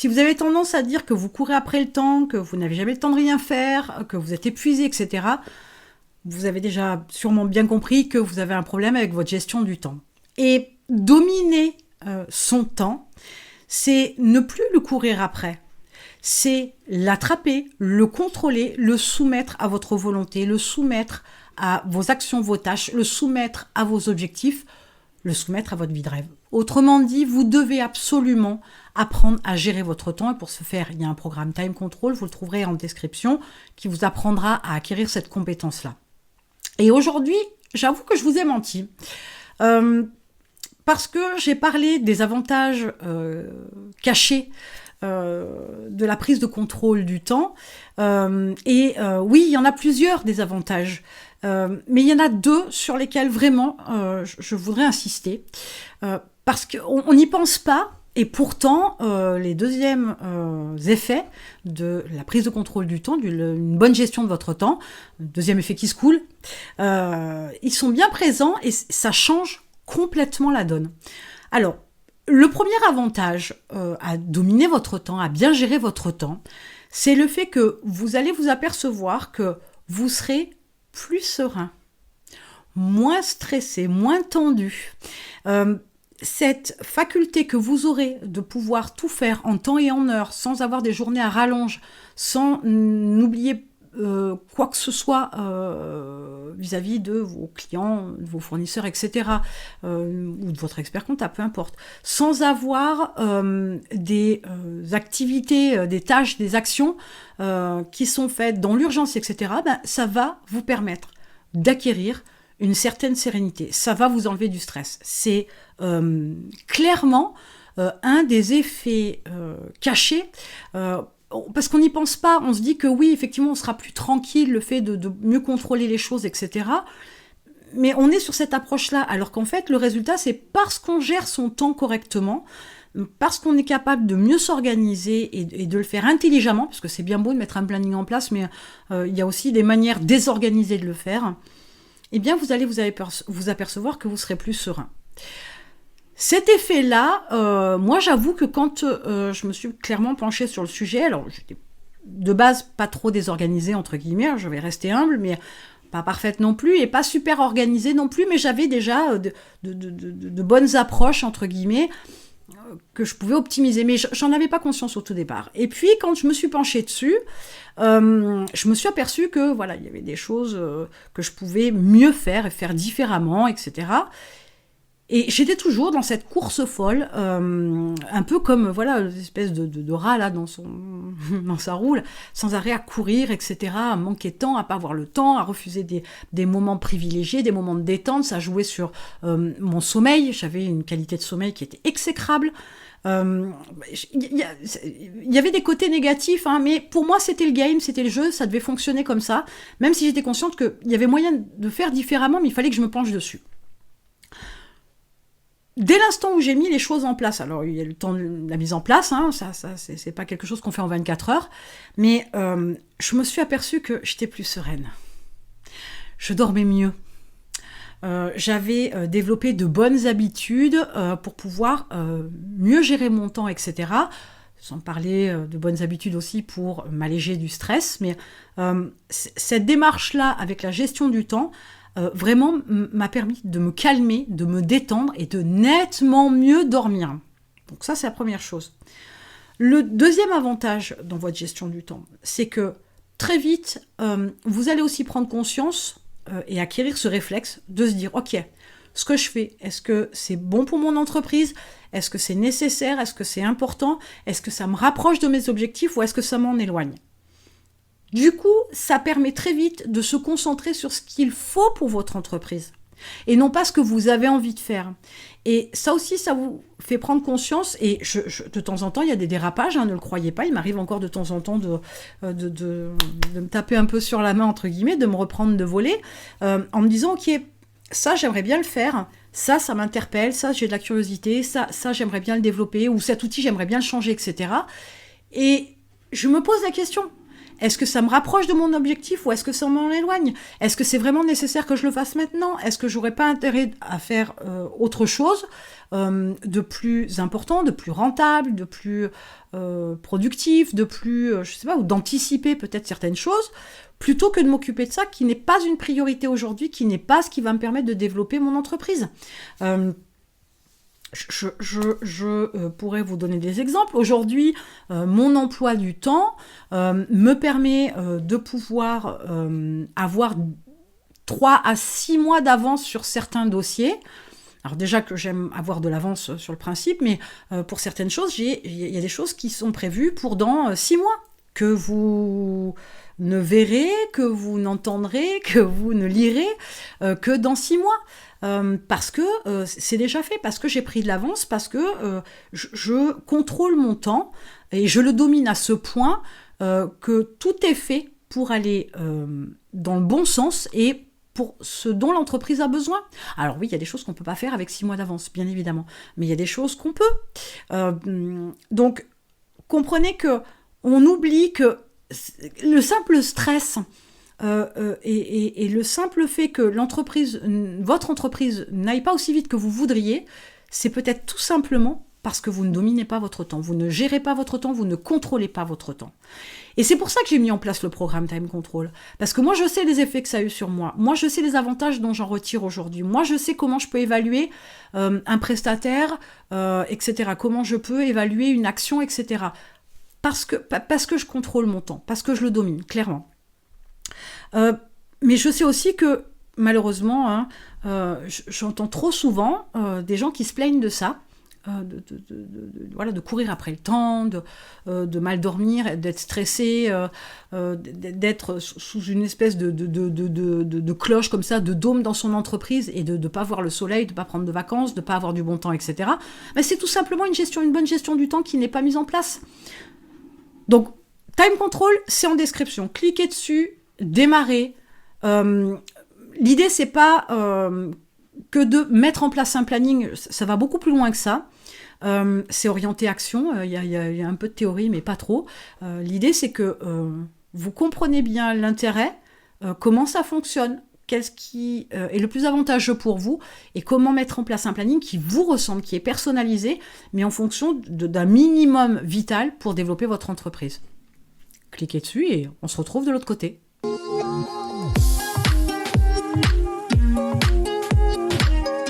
Si vous avez tendance à dire que vous courez après le temps, que vous n'avez jamais le temps de rien faire, que vous êtes épuisé, etc., vous avez déjà sûrement bien compris que vous avez un problème avec votre gestion du temps. Et dominer son temps, c'est ne plus le courir après. C'est l'attraper, le contrôler, le soumettre à votre volonté, le soumettre à vos actions, vos tâches, le soumettre à vos objectifs, le soumettre à votre vie de rêve. Autrement dit, vous devez absolument apprendre à gérer votre temps. Et pour ce faire, il y a un programme Time Control, vous le trouverez en description, qui vous apprendra à acquérir cette compétence-là. Et aujourd'hui, j'avoue que je vous ai menti. Parce que j'ai parlé des avantages cachés de la prise de contrôle du temps. Oui, il y en a plusieurs des avantages. Mais il y en a deux sur lesquels vraiment je voudrais insister. Parce qu'on n'y pense pas. Et pourtant, les deuxièmes effets de la prise de contrôle du temps, une bonne gestion de votre temps, deuxième effet qui se coule, ils sont bien présents et ça change complètement la donne. Alors, le premier avantage à dominer votre temps, à bien gérer votre temps, c'est le fait que vous allez vous apercevoir que vous serez plus serein, moins stressé, moins tendu. Cette faculté que vous aurez de pouvoir tout faire en temps et en heure, sans avoir des journées à rallonge, sans n'oublier quoi que ce soit vis-à-vis de vos clients, de vos fournisseurs, etc., ou de votre expert comptable, peu importe, sans avoir des activités, des tâches, des actions qui sont faites dans l'urgence, etc., ça va vous permettre d'acquérir une certaine sérénité. Ça va vous enlever du stress. C'est clairement un des effets cachés parce qu'on n'y pense pas, on se dit que oui, effectivement, on sera plus tranquille, le fait de mieux contrôler les choses, etc. Mais on est sur cette approche-là, alors qu'en fait, le résultat, c'est parce qu'on gère son temps correctement, parce qu'on est capable de mieux s'organiser et de le faire intelligemment, parce que c'est bien beau de mettre un planning en place, mais il y a aussi des manières désorganisées de le faire, eh bien, vous allez vous apercevoir que vous serez plus serein. Cet effet-là, moi j'avoue que quand je me suis clairement penchée sur le sujet, alors j'étais de base pas trop désorganisée entre guillemets, je vais rester humble, mais pas parfaite non plus, et pas super organisée non plus, mais j'avais déjà de bonnes approches entre guillemets que je pouvais optimiser, mais j'en avais pas conscience au tout départ. Et puis quand je me suis penchée dessus, je me suis aperçue que voilà, il y avait des choses que je pouvais mieux faire et faire différemment, etc. Et j'étais toujours dans cette course folle, un peu comme voilà l'espèce de rat là dans sa roue, sans arrêt à courir, etc., à manquer de temps, à pas avoir le temps, à refuser des moments privilégiés, des moments de détente. Ça jouait sur mon sommeil. J'avais une qualité de sommeil qui était exécrable. Il y avait des côtés négatifs, hein, mais pour moi c'était le game, c'était le jeu, ça devait fonctionner comme ça, même si j'étais consciente qu'il y avait moyen de faire différemment, mais il fallait que je me penche dessus. Dès l'instant où j'ai mis les choses en place, alors il y a le temps de la mise en place, hein, ça c'est pas quelque chose qu'on fait en 24 heures, mais je me suis aperçue que j'étais plus sereine. Je dormais mieux. J'avais développé de bonnes habitudes pour pouvoir mieux gérer mon temps, etc. Sans parler de bonnes habitudes aussi pour m'alléger du stress, mais cette démarche-là avec la gestion du temps, vraiment m'a permis de me calmer, de me détendre et de nettement mieux dormir. Donc ça, c'est la première chose. Le deuxième avantage dans votre gestion du temps, c'est que très vite, vous allez aussi prendre conscience et acquérir ce réflexe de se dire « Ok, ce que je fais, est-ce que c'est bon pour mon entreprise ? Est-ce que c'est nécessaire ? Est-ce que c'est important ? Est-ce que ça me rapproche de mes objectifs ou est-ce que ça m'en éloigne ?» Du coup, ça permet très vite de se concentrer sur ce qu'il faut pour votre entreprise et non pas ce que vous avez envie de faire. Et ça aussi, ça vous fait prendre conscience, et de temps en temps, il y a des dérapages, hein, ne le croyez pas, il m'arrive encore de temps en temps de me taper un peu sur la main, entre guillemets, de me reprendre de voler, en me disant, ok, ça, j'aimerais bien le faire, ça m'interpelle, ça, j'ai de la curiosité, ça, j'aimerais bien le développer, ou cet outil, j'aimerais bien le changer, etc. Et je me pose la question, Est-ce que ça me rapproche de mon objectif ou est-ce que ça m'en éloigne? Est-ce que c'est vraiment nécessaire que je le fasse maintenant? Est-ce que j'aurais pas intérêt à faire autre chose de plus important, de plus rentable, de plus productif, de plus, je sais pas, ou d'anticiper peut-être certaines choses, plutôt que de m'occuper de ça, qui n'est pas une priorité aujourd'hui, qui n'est pas ce qui va me permettre de développer mon entreprise. Je pourrais vous donner des exemples. Aujourd'hui, mon emploi du temps me permet de pouvoir avoir 3 à 6 mois d'avance sur certains dossiers. Alors déjà que j'aime avoir de l'avance sur le principe, mais pour certaines choses, il y a des choses qui sont prévues pour dans 6 mois, que vous ne verrez, que vous n'entendrez, que vous ne lirez que dans 6 mois. Parce que c'est déjà fait, parce que j'ai pris de l'avance, parce que je contrôle mon temps et je le domine à ce point que tout est fait pour aller dans le bon sens et pour ce dont l'entreprise a besoin. Alors oui, il y a des choses qu'on ne peut pas faire avec 6 mois d'avance, bien évidemment, mais il y a des choses qu'on peut. Donc, comprenez que on oublie que le simple stress et le simple fait que votre entreprise n'aille pas aussi vite que vous voudriez, c'est peut-être tout simplement parce que vous ne dominez pas votre temps, vous ne gérez pas votre temps, vous ne contrôlez pas votre temps. Et c'est pour ça que j'ai mis en place le programme Time Control. Parce que moi, je sais les effets que ça a eu sur moi. Moi, je sais les avantages dont j'en retire aujourd'hui. Moi, je sais comment je peux évaluer un prestataire, etc. Comment je peux évaluer une action, etc. Parce que je contrôle mon temps, parce que je le domine, clairement. Mais je sais aussi que, malheureusement, j'entends trop souvent des gens qui se plaignent de ça, de courir après le temps, de mal dormir, d'être stressé, d'être sous une espèce de cloche comme ça, de dôme dans son entreprise et de ne pas voir le soleil, de ne pas prendre de vacances, de ne pas avoir du bon temps, etc. Mais c'est tout simplement une bonne gestion du temps qui n'est pas mise en place. Donc, Time Control, c'est en description. Cliquez dessus, démarrez. L'idée, c'est pas que de mettre en place un planning, ça va beaucoup plus loin que ça. C'est orienté action, il y a un peu de théorie, mais pas trop. L'idée, c'est que vous comprenez bien l'intérêt, comment ça fonctionne, qu'est-ce qui est le plus avantageux pour vous, et comment mettre en place un planning qui vous ressemble, qui est personnalisé, mais en fonction d'un minimum vital pour développer votre entreprise. Cliquez dessus et on se retrouve de l'autre côté.